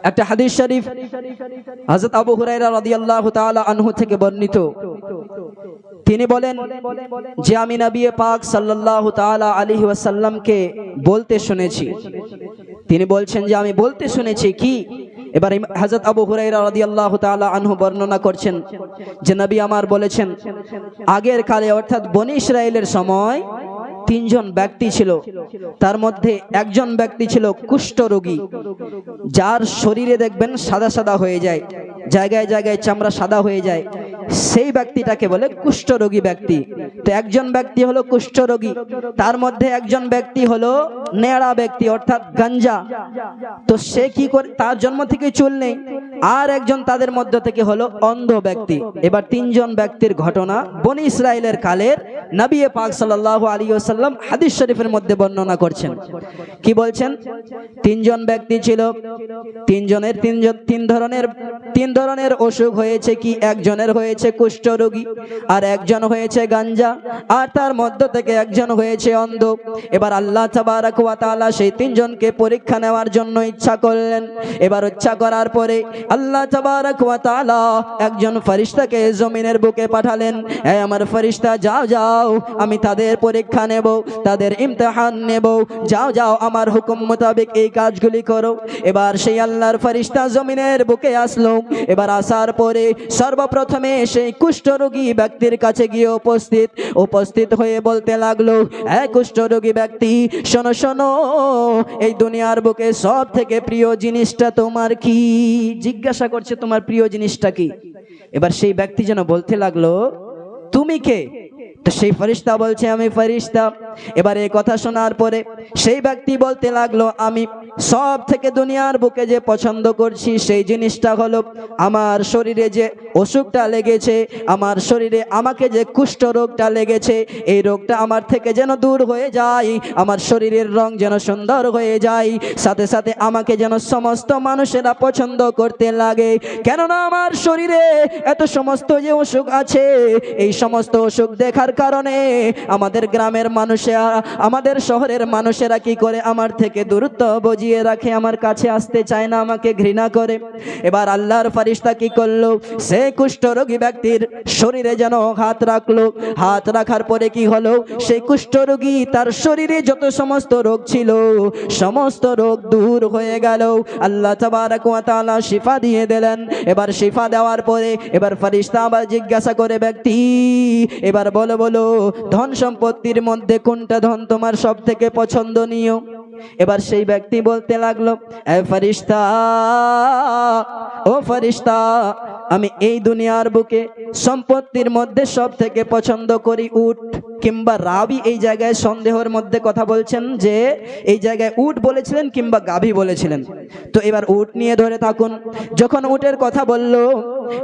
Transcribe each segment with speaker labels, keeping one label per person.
Speaker 1: একটা হাদিস শরীফ হযরত আবু হুরায়রা রাদিয়াল্লাহু তাআলা আনহু থেকে বর্ণিত। তিনি বলেন যে আমি নবী পাক সাল্লাল্লাহু তাআলা আলাইহি ওয়াসাল্লামকে বলতে শুনেছি। তিনি বলছেন যে আমি বলতে শুনেছি কি। এবার হযরত আবু হুরায়রা রাদিয়াল্লাহু তাআলা আনহু বর্ণনা করছেন যে নবী আমার বলেছেন, আগের কালে অর্থাৎ বনি ইসরাইলের সময় তিনজন ব্যক্তি ছিল, তার মধ্যে একজন ব্যক্তি ছিল কুষ্ঠরোগী, যার শরীরে দেখবেন সাদা সাদা হয়ে যায়, জায়গায় জায়গায় চামড়া সাদা হয়ে যায়, সেই ব্যক্তিটাকে বলে কুষ্ঠরোগী ব্যক্তি। তো একজন ব্যক্তি হলো কুষ্ঠরোগী, তার মধ্যে একজন ব্যক্তি হলো নেড়া ব্যক্তি অর্থাৎ গাঞ্জা। তো সে কি করে, তার জন্ম থেকে চুল নেই। আর একজন তাদের মধ্য থেকে হলো অন্ধ ব্যক্তি। এবার তিনজন ব্যক্তির ঘটনা বনি ইসরাইলের কালের নবী পাক সাল্লাল্লাহু আলাইহি ওয়াসাল্লাম হাদিস শরীফের মধ্যে বর্ণনা করছেন। কি বলছেন? তিনজন ব্যক্তি ছিল, তিন ধরনের অসুখ হয়েছে। কি, একজনের হয়েছে কুষ্ঠরোগী, আর একজন হয়েছে গাঞ্জা, আর তার মধ্য থেকে একজন হয়েছে অন্ধ। এবার আল্লাহ তাবারক ওয়া তাআলা সেই তিনজনকে পরীক্ষা নেওয়ার জন্য ইচ্ছা করলেন। এবার ইচ্ছা করার পরে আল্লাহ তাবারক ওয়া তাআলা একজন ফেরেশতাকে জমিনের বুকে পাঠালেন। এই আমার ফেরেশতা, যাও যাও, আমি তাদের পরীক্ষা নেব, তাদের ইমতিহান নেব, যাও যাও আমার হুকুম মোতাবেক এই কাজগুলি করো। এবার সেই আল্লাহর ফেরেশতা জমিনের বুকে আসলো। এবার আসার পরে সর্বপ্রথমে সেই কুষ্ঠরোগী ব্যক্তির কাছে গিয়ে উপস্থিত হয়ে বলতে লাগলো, হ্যাঁ কুষ্ঠরোগী ব্যক্তি, শোনো শোনো, এই দুনিয়ার বুকে সব থেকে প্রিয় জিনিসটা তোমার কি? জিজ্ঞাসা করছে তোমার প্রিয় জিনিসটা কি। এবার সেই ব্যক্তি যেন বলতে লাগলো, তুমি কে? তো সেই ফেরেশতা বলছে, আমি ফেরেশতা। এবার এই কথা শোনার পরে সেই ব্যক্তি বলতে লাগলো, আমি সব থেকে দুনিয়ার বুকে যে পছন্দ করছি সেই জিনিসটা হলো আমার শরীরে যে অসুখটা লেগেছে, আমার শরীরে আমাকে যে কুষ্ঠ রোগটা লেগেছে, এই রোগটা আমার থেকে যেন দূর হয়ে যায়, আমার শরীরের রং যেন সুন্দর হয়ে যায়, সাথে সাথে আমাকে যেন সমস্ত মানুষেরা পছন্দ করতে লাগে। কেননা আমার শরীরে এত সমস্ত যে অসুখ আছে, এই সমস্ত অসুখ দেখার কারণে আমাদের গ্রামের মানুষেরা, আমাদের শহরের মানুষেরা কি করে আমার থেকে দূরত্ব বজিয়ে রাখে, আমার কাছে আসতে চায় না, আমাকে ঘৃণা করে। এবার আল্লাহর ফেরেশতা কি করলো, সে কুষ্ঠরোগী ব্যক্তির শরীরে যেন হাত রাখলো। হাত রাখার পরে কি হলো, সেই কুষ্ঠরোগী তার শরীরে যত সমস্ত রোগ ছিল সমস্ত রোগ দূর হয়ে গেল। আল্লাহ তাবারক ওয়া তাআলা শিফা দিয়ে দিলেন। এবার শিফা দেওয়ার পরে এবার ফেরেশতা আবার জিজ্ঞাসা করে, ব্যক্তি এবার বলো বলো, ধন সম্পত্তির মধ্যে কোনটা ধন তোমার সব থেকে পছন্দনীয়? এবার সেই ব্যক্তি বলতে লাগলো, এ ফেরেশতা, ও ফেরেশতা, আমি এই দুনিয়ার বুকে সম্পত্তির মধ্যে সব থেকে পছন্দ করি উট। কিংবা রাবি এই জায়গায় সন্দেহের মধ্যে কথা বলছেন যে এই জায়গায় উট বলেছিলেন কিংবা গাভী বলেছিলেন। তো এবার উট নিয়ে ধরে থাকুন। যখন উটের কথা বলল,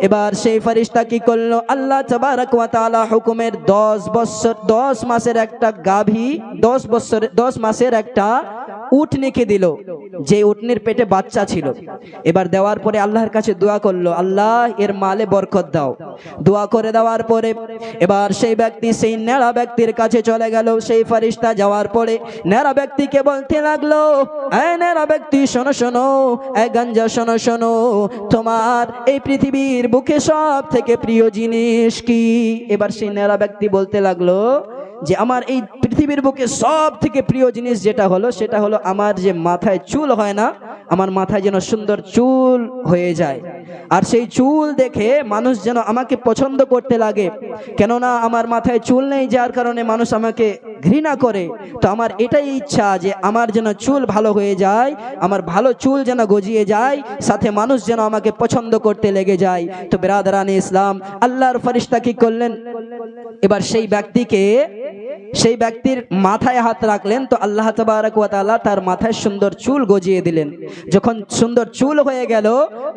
Speaker 1: এবার সেই ফেরেশতা কি করলো, আল্লাহ তাবারক ওয়া তাআলা হুকুমের 10 মাসের একটা গাভী, 10 মাসের একটা উটনিকে দিল, যে উটনির পেটে বাচ্চা ছিল। এবার দেওয়ার পরে আল্লাহর কাছে দোয়া করলো, আল্লাহ এর মালে বরকত দাও। দোয়া করে দেওয়ার পরে এবার সেই ব্যক্তি সেই নেড়া ব্যক্তির কাছে চলে গেল। সেই ফেরেশতা যাওয়ার পরে নেড়া ব্যক্তিকে বলতে লাগলো, এই নেড়া ব্যক্তি শোনো শোনো, এই গাঞ্জা শোনো শোনো, তোমার এই পৃথিবীর বুকে সব থেকে প্রিয় জিনিস কি? এবার সেই নেড়া ব্যক্তি বলতে লাগলো যে আমার এই পৃথিবীর বুকে সব থেকে প্রিয় জিনিস যেটা হলো সেটা হলো আমার যে মাথায় চুল হয় না, আমার মাথায় যেন সুন্দর চুল হয়ে যায়, আর সেই চুল দেখে মানুষ যেন আমাকে পছন্দ করতে লাগে। কেননা আমার মাথায় চুল নেই, যার কারণে মানুষ আমাকে ঘৃণা করে। তো আমার এটাই ইচ্ছা যে আমার যেন চুল ভালো হয়ে যায়, আমার ভালো চুল যেন গজিয়ে যায়, সাথে মানুষ যেন আমাকে পছন্দ করতে লেগে যায়। তো বিরাদরানে ইসলাম, আল্লাহর ফেরেশতা কি করলেন, এবার সেই ব্যক্তির মাথায় হাত রাখলেন। তো আল্লাহ তাবারক ওয়া তাআলা তার মাথায় সুন্দর চুল গজিয়ে দিলেন। যখন সুন্দর চুল হয়ে গেল,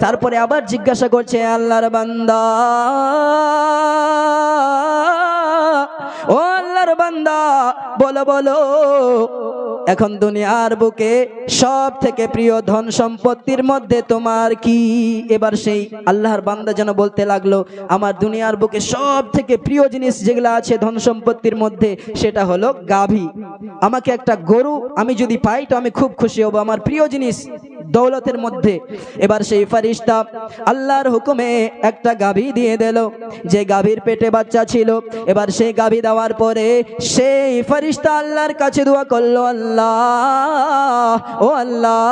Speaker 1: তারপরে আবার জিজ্ঞাসা করছে, আল্লাহর বান্দা, ও আল্লাহর বান্দা, বলো বলো, এখন দুনিয়ার বুকে সব থেকে প্রিয় ধন সম্পত্তির মধ্যে তোমার কি? এবার সেই আল্লাহর বান্দা যেন বলতে লাগলো, আমার দুনিয়ার বুকে সব থেকে প্রিয় জিনিস যেগুলো আছে ধন সম্পত্তির মধ্যে সেটা হলো গাভী। আমাকে একটা গরু আমি যদি পাই তো আমি খুব খুশি হব, আমার প্রিয় জিনিস দৌলতের মধ্যে। এবার সেই ফেরেশতা আল্লাহর হুকুমে একটা গাভী দিয়ে দিল, যে গাভীর পেটে বাচ্চা ছিল। এবার সেই গাভী দেওয়ার পরে সেই ফেরেশতা আল্লাহর কাছে দোয়া করলো, আল্লাহ ও আল্লাহ,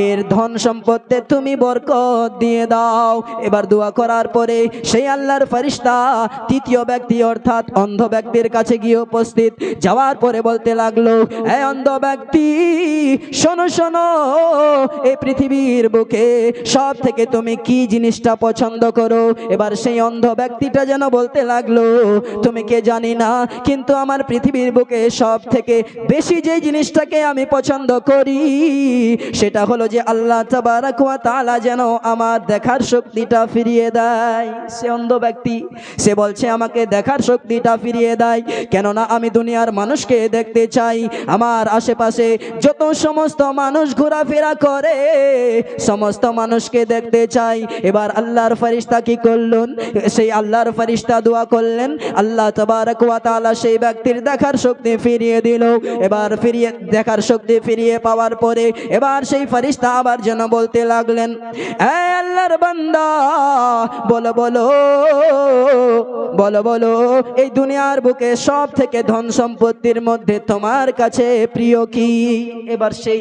Speaker 1: এর ধন সম্পদে তুমি বরকত দিয়ে দাও। এবার দোয়া করার পরে সেই আল্লাহর ফেরেশতা তৃতীয় ব্যক্তি অর্থাৎ অন্ধ ব্যক্তির কাছে গিয়ে উপস্থিত। যাওয়ার পরে বলতে লাগলো, এই অন্ধ ব্যক্তি, শোনো শোনো, এই পৃথিবীর বুকে সব থেকে তুমি কি জিনিসটা পছন্দ করো? এবার সেই অন্ধ ব্যক্তিটা যেন বলতে লাগলো, তুমি কে জানি না, কিন্তু আমার পৃথিবীর বুকে সব থেকে বেশি যে জিনিসটাকে আমি পছন্দ করি সেটা হলো যে আল্লাহ তাবারাক ওয়া তাআলা যেন আমার দেখার শক্তিটা ফিরিয়ে দেয়। সে অন্ধ ব্যক্তি সে বলছে, আমাকে দেখার শক্তিটা ফিরিয়ে দেয়, কেননা আমি দুনিয়ার মানুষকে দেখতে চাই। আমার আশেপাশে যত সমস্ত মানুষ ঘোরাফেরা করে সমস্ত মানুষকে দেখতে চাই। এবার আল্লাহর ফেরেশতা কি করলেন? সেই আল্লাহর ফেরেশতা দোয়া করলেন, আল্লাহ তাবারাক ওয়া তাআলা সেই ব্যক্তির দেখার শক্তি ফিরিয়ে দিল। এবার দেখার শক্তি ফিরিয়ে পাওয়ার পরে এবার সেই ফেরেশতা আবার যেন বলতে লাগলেন, এ আল্লাহর বান্দা, বলো বলো বলো বলো, এই দুনিয়ার বুকে সব থেকে ধন সম্পত্তির মধ্যে তোমার কাছে প্রিয় কি? এবার সেই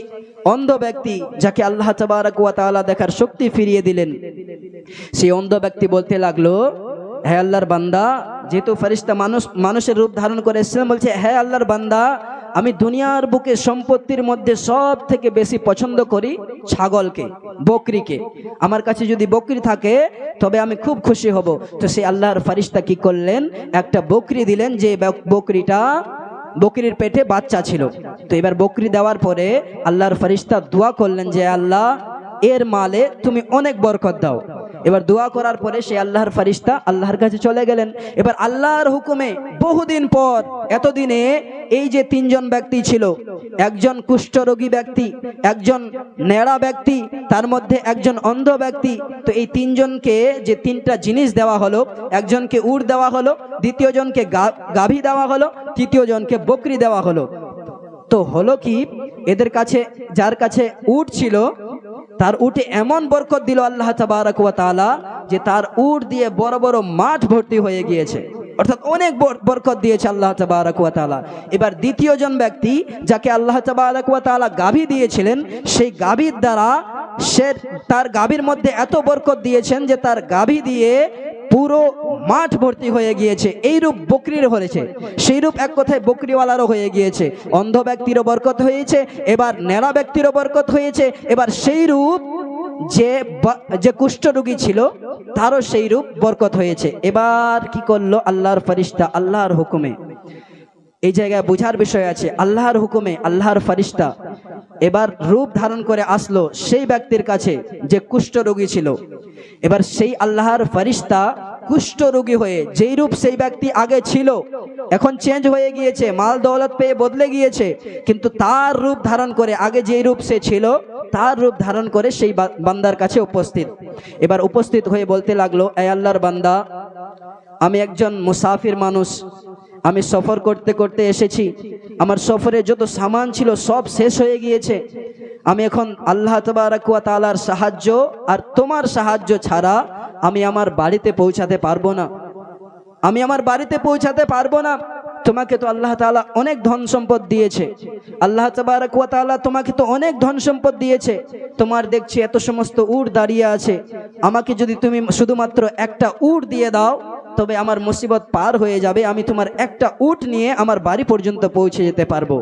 Speaker 1: অন্ধ ব্যক্তি যাকে আল্লাহ তাবারাক ওয়া তাআলা দেখার শক্তি ফিরিয়ে দিলেন, সেই অন্ধ ব্যক্তি বলতে লাগলো, হে আল্লাহর বান্দা, যেহেতু ফেরেশতা মানুষের রূপ ধারণ করে এসেছিলেন, বলছে, হে আল্লাহর বান্দা, আমি দুনিয়ার বুকে সম্পত্তির মধ্যে সব থেকে বেশি পছন্দ করি ছাগলকে, বকরিকে। আমার কাছে যদি বকরি থাকে তবে আমি খুব খুশি হব। তো সেই আল্লাহর ফেরেশতা কি করলেন? একটা বকরি দিলেন, যে বকরির পেটে বাচ্চা ছিল। তো এবার বকরি দেওয়ার পরে আল্লাহর ফেরেশতা দোয়া করলেন যে, আল্লাহ, এর মালে তুমি অনেক বরকত দাও। এবার দোয়া করার পরে সেই আল্লাহর ফেরেশতা আল্লাহর কাছে চলে গেলেন। এবার আল্লাহর হুকুমে বহুদিন পর, এতদিনে এই যে তিনজন ব্যক্তি ছিল, একজন কুষ্ঠরোগী ব্যক্তি, একজন নেড়া ব্যক্তি, তার মধ্যে একজন অন্ধ ব্যক্তি, তো এই তিনজনকে যে তিনটা জিনিস দেওয়া হলো, একজনকে উট দেওয়া হলো, দ্বিতীয় জনকে গাভী দেওয়া হলো, তৃতীয় জনকে বকরি দেওয়া হলো। তো হলো কি, এদের কাছে যার কাছে উট ছিল তার উটে এমন বরকত দিল আল্লাহ তাবারাক ওয়া তাআলা যে তার উট দিয়ে বড় বড় মাঠ ভর্তি হয়ে গিয়েছে, অর্থাৎ অনেক বরকত দিয়েছে আল্লাহ তাবারাক ওয়া তাআলা। এবার দ্বিতীয় জন ব্যক্তি যাকে আল্লাহ তাবারাক ওয়া তাআলা গাভী দিয়েছিলেন, সেই গাভীর দ্বারা তার গাভীর মধ্যে এত বরকত দিয়েছেন যে তার গাভী দিয়ে পুরো মাঠ ভর্তি হয়ে গিয়েছে। এইরূপ বকরির হয়েছে, সেই রূপ এক কথায় বকরিওয়ালারও হয়ে গিয়েছে। অন্ধ ব্যক্তিরও বরকত হয়েছে, এবার নেড়া ব্যক্তিরও বরকত হয়েছে, এবার সেই রূপ যে কুষ্ঠরোগী ছিল তারও সেই রূপ বরকত হয়েছে। এবার কি করলো আল্লাহর ফেরেশতা আল্লাহর হুকুমে? এই জায়গায় বোঝার বিষয় আছে, আল্লাহর হুকুমে আল্লাহর ফেরেশতা এবার রূপ ধারণ করে আসলো সেই ব্যক্তির কাছে যে কুষ্ঠরোগী ছিল। এবার সেই আল্লাহর ফেরেশতা কুষ্ঠরোগী হয়ে, যেই রূপ সেই ব্যক্তি আগে ছিল এখন চেঞ্জ হয়ে গিয়েছে, মাল দৌলত পেয়ে বদলে গিয়েছে, কিন্তু তার রূপ ধারণ করে, আগে যেই রূপ সে ছিল তার রূপ ধারণ করে সেই বান্দার কাছে উপস্থিত। এবার উপস্থিত হয়ে বলতে লাগলো, এ আল্লাহর বান্দা, আমি একজন মুসাফির মানুষ, আমি সফর করতে করতে এসেছি, আমার সফরে যত সামান ছিল সব শেষ হয়ে গিয়েছে, আমি এখন আল্লাহ তাবারাক ওয়া তাআলার সাহায্য আর তোমার সাহায্য ছাড়া আমি আমার বাড়িতে পৌঁছাতে পারবো না, আমি আমার বাড়িতে পৌঁছাতে পারবো না। তোমাকে তো আল্লাহ তাআলা অনেক ধন সম্পদ দিয়েছে, আল্লাহ তাবারাক ওয়া তাআলা তোমাকে তো অনেক ধন সম্পদ দিয়েছে, তোমার দেখছি এত সমস্ত উট দাঁড়িয়ে আছে, আমাকে যদি তুমি শুধুমাত্র একটা উট দিয়ে দাও তবে আমার মুসিবত পার হয়ে যাবে, আমি তোমার একটা উট নিয়ে আমার বাড়ি পর্যন্ত পৌঁছে যেতে পারবো।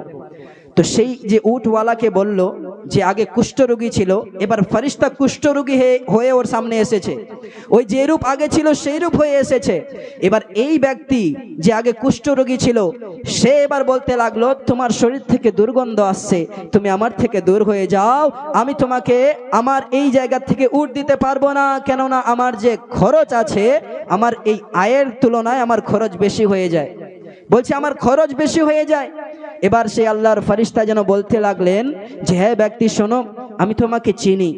Speaker 1: তো সেই যে উটওয়ালাকে বলল, যে আগে কুষ্ঠরোগী ছিল, এবার ফেরেশতা কুষ্ঠরোগী হয়ে ওর সামনে এসেছে, ওই যে রূপ আগে ছিল সেই রূপ হয়ে এসেছে। এবার এই ব্যক্তি যে আগে কুষ্ঠরোগী ছিল সে এবার বলতে লাগলো, তোমার শরীর থেকে দুর্গন্ধ আসছে, তুমি আমার থেকে দূর হয়ে যাও, আমি তোমাকে আমার এই জায়গা থেকে উট দিতে পারবো না, কেননা আমার যে খরচ আছে, আমার এই আয়ের তুলনায় আমার খরচ বেশি হয়ে যায়, বলছে আমার খরচ বেশি হয়ে যায়। এবার সেই আল্লাহর ফেরেশতা যেন বলতে লাগলেন যে, হ্যাঁ ব্যক্তি শোনো, আমি তোমাকে চিনি,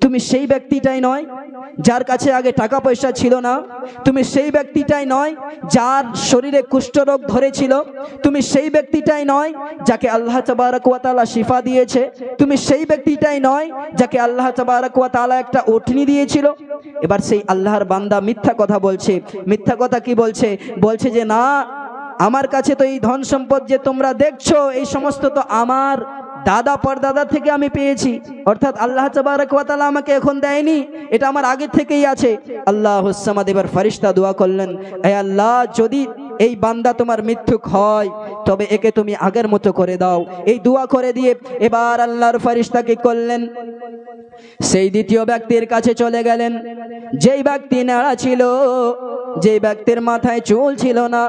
Speaker 1: তুমি সেই ব্যক্তিটাই নয় যার কাছে আগে টাকা পয়সা ছিল না, তুমি সেই ব্যক্তিটাই নয় যার শরীরে কুষ্ঠরোগ ধরেছিল, তুমি সেই ব্যক্তিটাই নয় যাকে আল্লাহ তাবারক ওয়া তাআলা শিফা দিয়েছে, তুমি সেই ব্যক্তিটাই নয় যাকে আল্লাহ তাবারক ওয়া তাআলা একটা উটনি দিয়েছিল। এবার সেই আল্লাহর বান্দা মিথ্যা কথা বলছে। মিথ্যা কথা কি বলছে? বলছে যে না, আমার কাছে তো এই ধন সম্পদ যে তোমরা দেখছো এই সমস্ত তো আমার দাদা পরদাদা থেকে আমি পেয়েছি, অর্থাৎ আল্লাহ তাবারক ওয়া তাআলা আমাকে এখন দেয়নি, এটা আমার আগে থেকেই আছে। আল্লাহুস সামাদ। এবার ফেরেশতা দোয়া করলেন, হে আল্লাহ, যদি এই বান্দা তোমার মিথ্যুক হয় তবে একে তুমি আগের মতো করে দাও। এই দোয়া করে দিয়ে এবার আল্লাহর ফেরেশতা কি করলেন, সেই দ্বিতীয় ব্যক্তির কাছে চলে গেলেন, যেই ব্যক্তি নেড়া ছিল, যেই ব্যক্তির মাথায় চুল ছিল না,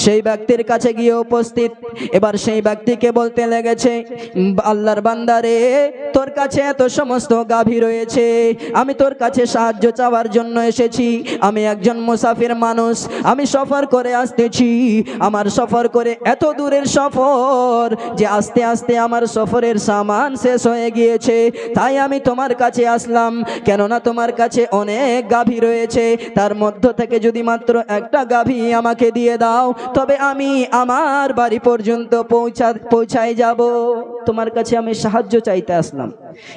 Speaker 1: সেই ব্যক্তির কাছে গিয়ে উপস্থিত। এবার সেই ব্যক্তিকে বলতে লেগেছে, আল্লাহর বান্দারে, তোর কাছে এত সমস্ত গাভী রয়েছে, আমি তোর কাছে সাহায্য চাওয়ার জন্য এসেছি। আমি একজন মুসাফির মানুষ, আমি সফর করে আসতেছি। আমার সফর করে এত দূরের সফর যে আস্তে আস্তে আমার সফরের সামান শেষ হয়ে গিয়েছে, তাই আমি তোমার কাছে আসলাম। কেননা তোমার কাছে অনেক গাভী রয়েছে, তার মধ্য থেকে যদি মাত্র একটা গাভী আমাকে দিয়ে দাও তবে আমি আমার বাড়ি পর্যন্ত পৌঁছায় যাব। তোমার কাছে আমি সাহায্য চাইতে আসলাম।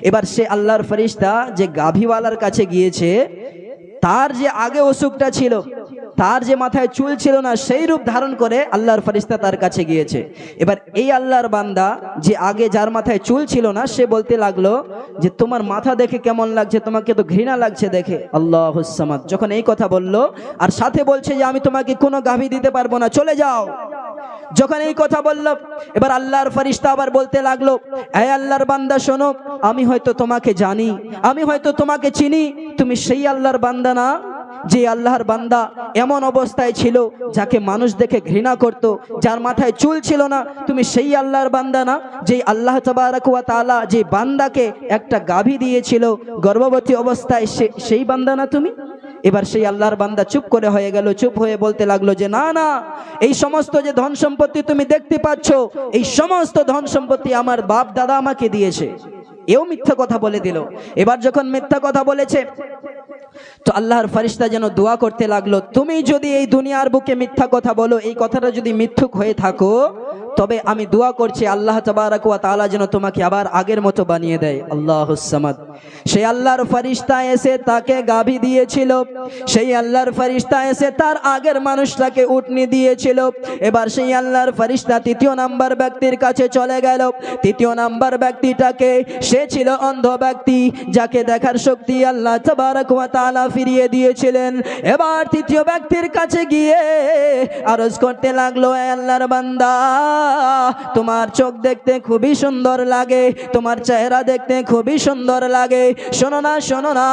Speaker 1: এবার সে আল্লাহর ফেরেশতা যে গাভীওয়ালার কাছে গিয়েছে, তার যে আগে অসুখটা ছিল, তার যে মাথায় চুল ছিল না, সেই রূপ ধারণ করে আল্লাহর ফেরেশতা তার কাছে গিয়েছে। এবার এই আল্লাহর বান্দা যে আগে যার মাথায় চুল ছিল না, সে বলতে লাগলো যে তোমার মাথা দেখে কেমন লাগছে, তোমাকে তো ঘৃণা লাগছে দেখে। আল্লাহুস সামাদ। যখন এই কথা বলল আর সাথে বলছে যে আমি তোমাকে কোনো গাভী দিতে পারবো না, চলে যাও। যখন এই কথা বলল, এবার আল্লাহর ফেরেশতা আবার বলতে লাগলো, হে আল্লাহর বান্দা শোনো, আমি হয়তো তোমাকে জানি, আমি হয়তো তোমাকে চিনি, তুমি সেই আল্লাহর বান্দা না যে আল্লাহর বান্দা এমন অবস্থায় ছিল যাকে মানুষ দেখে ঘৃণা করত, যার মাথায় চুল ছিল না? তুমি সেই আল্লাহর বান্দা না যে আল্লাহ তাবারক ওয়া তাআলা যে বান্দাকে একটা গাভী দিয়েছিল গর্ভবতী অবস্থায়, সেই বান্দা না তুমি? এবার সেই আল্লাহর বান্দা চুপ করে হয়ে গেল। চুপ হয়ে বলতে লাগলো যে না না, এই সমস্ত যে ধন সম্পত্তি তুমি দেখতে পাচ্ছ, এই সমস্ত ধন সম্পত্তি আমার বাপ দাদা আমাকে দিয়েছে। এও মিথ্যা কথা বলে দিল। এবার যখন মিথ্যা কথা বলেছে, তো আল্লাহর ফেরেশতা যেন দোয়া করতে লাগলো, তুমি যদি এই দুনিয়ার বুকে মিথ্যা কথা বলো, এই কথাটা যদি মিথ্যুক হয়ে থাকো, তবে আমি দোয়া করছি আল্লাহ তাবারক ওয়া তাআলা যেন তোমাকে আবার আগের মতো বানিয়ে দেয়। আল্লাহুস সামাদ। সেই আল্লাহর ফেরেশতা এসে তাকে গাভী দিয়েছিল, সেই আল্লাহর ফেরেশতা এসে তার আগের মানুষটাকে উটনি দিয়েছিল। এবার সেই আল্লাহর ফেরেশতা তৃতীয় নাম্বার ব্যক্তির কাছে চলে গেল। তৃতীয় নাম্বার ব্যক্তিটাকে, সে ছিল অন্ধ ব্যক্তি, যাকে দেখার শক্তি আল্লাহ তাবারক ওয়া তাআলা ফিরিয়ে দিয়েছিলেন। এবার তৃতীয় ব্যক্তির কাছে গিয়ে আরজ করতে লাগলো, হে আল্লাহর বান্দা, তোমার চোখ দেখতে খুবই সুন্দর লাগে, তোমার চেহারা দেখতে খুবই সুন্দর লাগে। শোনো না, শোনো না,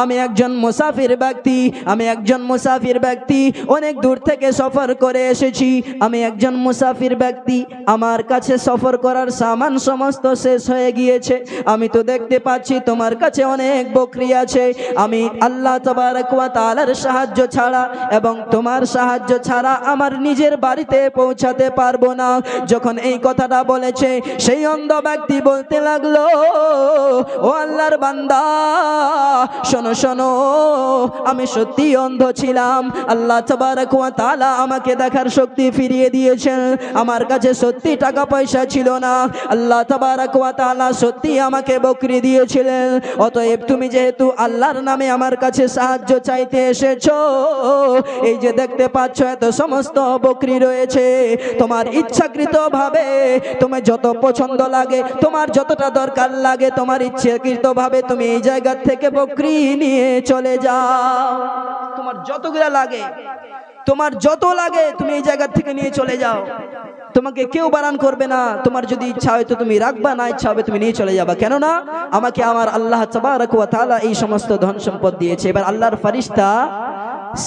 Speaker 1: আমি একজন মুসাফির ব্যক্তি, আমি একজন মুসাফির ব্যক্তি, অনেক দূর থেকে সফর করে এসেছি। আমি একজন মুসাফির ব্যক্তি, আমার কাছে সফর করার সামান সমস্ত শেষ হয়ে গিয়েছে। আমি তো দেখতে পাচ্ছি তোমার কাছে অনেক বকরি আছে। আমি আল্লাহ তাবারক ওয়া তাআলার সাহায্য ছাড়া এবং তোমার সাহায্য ছাড়া আমার নিজের বাড়িতে পৌঁছাতে পারবো না। যখন এই কথাটা বলেছে, সেই অন্ধ ব্যক্তি বলতে লাগলো, ও আল্লাহর বান্দা, শোনো শোনো, আমি সত্যি অন্ধ ছিলাম, আল্লাহ তাবারক ওয়া তাআলা আমাকে দেখার শক্তি ফিরিয়ে দিয়েছেন। আমার কাছে সত্যি টাকা পয়সা ছিল না, আল্লাহ তাবারক ওয়া তাআলা সত্যি আমাকে বকরি দিয়েছিলেন। অতএব তুমি যেহেতু আল্লাহর নামে আমার কাছে সাহায্য চাইতে এসেছো, এই যে দেখতে পাচ্ছ এত সমস্ত বকরি রয়েছে, তোমার ইচ্ছাকৃত ভাবে তোমার যত পছন্দ লাগে, তোমার যতটা দরকার লাগে, তোমার ইচ্ছাকৃত ভাবে তুমি এই জায়গা থেকে বকরি নিয়ে চলে যাও। তোমার যতগুলা লাগে, তোমার যত লাগে, তুমি এই জায়গা থেকে নিয়ে চলে যাও। তোমাকে কেউ বারণ করবে না। তোমার যদি ইচ্ছা হয় তো তুমি রাখবা, না ইচ্ছা হবে তুমি নিয়ে চলে যাবা। কেননা আমাকে আমার আল্লাহ তাবারক ওয়া তাআলা এই সমস্ত ধন সম্পদ দিয়েছে। এবার আল্লাহর ফেরেশতা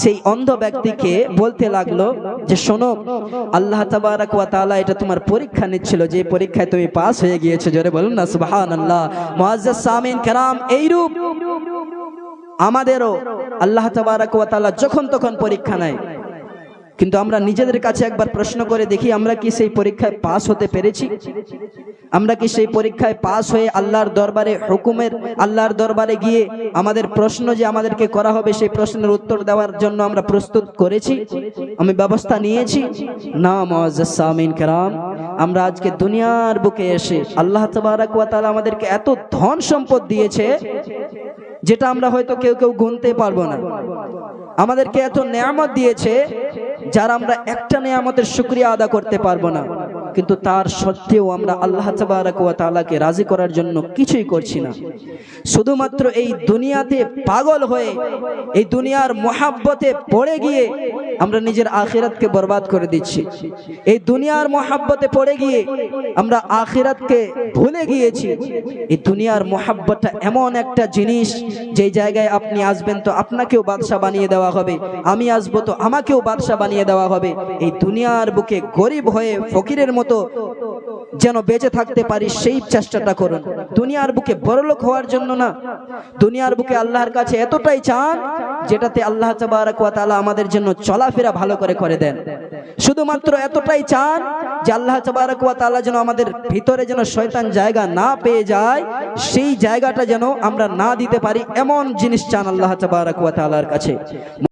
Speaker 1: সেই অন্ধ ব্যক্তিকে বলতে লাগলো যে শোনো, আল্লাহ তাবারক ওয়া তাআলা এটা তোমার পরীক্ষা নিচ্ছিল, যে পরীক্ষায় তুমি পাস হয়ে গিয়েছো। জোরে বলুন না সুবহানাল্লাহ। মুআজ্জাজ সামিন কেরাম, এইরূপ আমাদেরও আল্লাহ তাবারক ওয়া তাআলা যখন তখন পরীক্ষা নেয়, কিন্তু আমরা নিজেদের কাছে একবার প্রশ্ন করে দেখি, আমরা কি সেই পরীক্ষায় পাস হতে পেরেছি? আমরা কি সেই পরীক্ষায় পাস হয়ে আল্লাহর দরবারে হুকুমের আল্লাহর দরবারে গিয়ে আমাদের প্রশ্ন যে আমাদেরকে করা হবে সেই প্রশ্নের উত্তর দেওয়ার জন্য আমরা প্রস্তুত করেছি? আমি ব্যবস্থা নিয়েছি না? মুআজ্জাজ সামিন কেরাম, আমরা আজকে দুনিয়ার বুকে এসে আল্লাহ তাবারাক ওয়া তাআলা আমাদেরকে এত ধন সম্পদ দিয়েছে যেটা আমরা হয়তো কেউ কেউ গুনতে পারবো না। আমাদেরকে এত নেয়ামত দিয়েছে যার আমরা একটা নেয়ামতের শুকরিয়া আদা করতে পারবো না, কিন্তু তার সত্ত্বেও আমরা আল্লাহ তাবারাক ওয়া তাআলাকে রাজি করার জন্য কিছুই করছি না। শুধুমাত্র এই দুনিয়াতে পাগল হয়ে এই দুনিয়ার মোহাব্বতে পড়ে গিয়ে আমরা নিজের আখিরাতকে বরবাদ করে দিচ্ছি। এই দুনিয়ার মোহাব্বতে পড়ে গিয়ে আমরা আখিরাতকে ভুলে গিয়েছি। এই দুনিয়ার মোহাব্বতটা এমন একটা জিনিস যেই জায়গায় আপনি আসবেন তো আপনাকেও বাদশা বানিয়ে দেওয়া হবে, আমি আসবো তো আমাকেও বাদশা বানিয়ে দেওয়া হবে। এই দুনিয়ার বুকে গরিব হয়ে ফকিরের মতো যেন বেঁচে থাকতে পারি সেই চেষ্টাটা করুন। দুনিয়ার বুকে বড়লোক হওয়ার জন্য না, দুনিয়ার বুকে আল্লাহর কাছে এতটাই চান যেটাতে আল্লাহ তাবারাক ওয়া তাআলা আমাদের জন্য চলাফেরা ভালো করে দেন। শুধুমাত্র এতটাই চান যে আল্লাহ তাবারাক ওয়া তাআলা যেন আমাদের ভিতরে যেন শয়তান জায়গা না পেয়ে যায়, সেই জায়গাটা যেন আমরা না দিতে পারি, এমন জিনিস চান আল্লাহ তাবারাক ওয়া তাআলার কাছে।